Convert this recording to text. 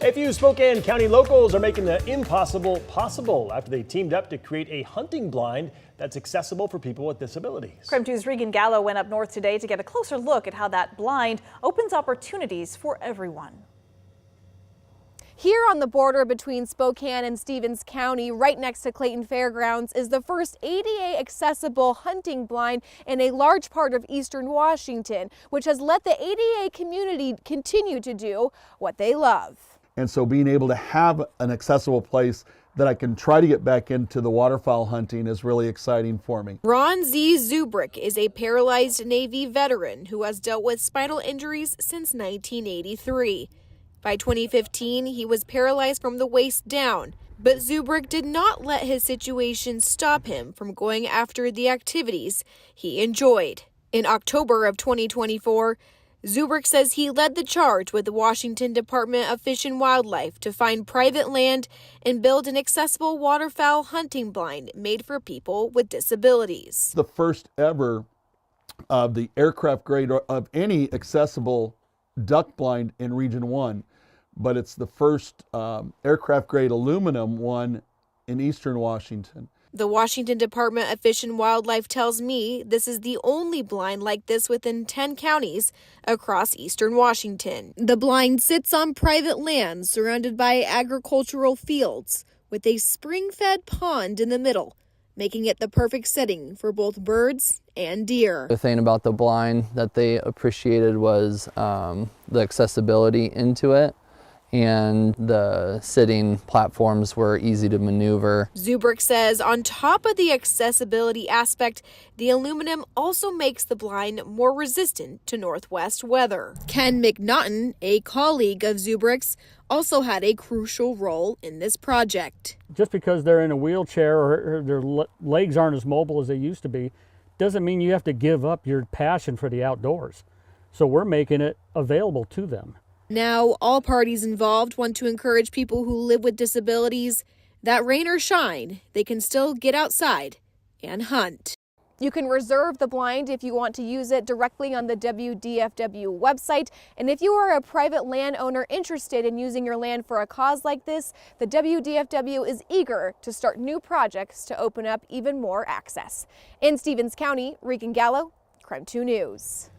A few Spokane County locals are making the impossible possible after they teamed up to create a hunting blind that's accessible for people with disabilities. KREM 2's Regan Gallo went up north today to get a closer look at how that blind opens opportunities for everyone. Here on the border between Spokane and Stevens County, right next to Clayton Fairgrounds, is the first ADA accessible hunting blind in a large part of eastern Washington, which has let the ADA community continue to do what they love. And so being able to have an accessible place that I can try to get back into the waterfowl hunting is really exciting for me. Ron Z. Zubrick is a paralyzed Navy veteran who has dealt with spinal injuries since 1983. By 2015, he was paralyzed from the waist down, but Zubrick did not let his situation stop him from going after the activities he enjoyed. In October of 2024, Zubrick says he led the charge with the Washington Department of Fish and Wildlife to find private land and build an accessible waterfowl hunting blind made for people with disabilities. The first ever of the aircraft grade of any accessible duck blind in Region 1, but it's the first aircraft grade aluminum one in eastern Washington. The Washington Department of Fish and Wildlife tells me this is the only blind like this within 10 counties across eastern Washington. The blind sits on private land surrounded by agricultural fields with a spring-fed pond in the middle, making it the perfect setting for both birds and deer. The thing about the blind that they appreciated was the accessibility into it, and the sitting platforms were easy to maneuver. Zubrick says on top of the accessibility aspect, the aluminum also makes the blind more resistant to northwest weather. Ken McNaughton, a colleague of Zubrick's, also had a crucial role in this project. Just because they're in a wheelchair or their legs aren't as mobile as they used to be, doesn't mean you have to give up your passion for the outdoors. So we're making it available to them. Now, all parties involved want to encourage people who live with disabilities that rain or shine, they can still get outside and hunt. You can reserve the blind if you want to use it directly on the WDFW website. And if you are a private landowner interested in using your land for a cause like this, the WDFW is eager to start new projects to open up even more access. In Stevens County, Regan Gallo, KREM 2 News.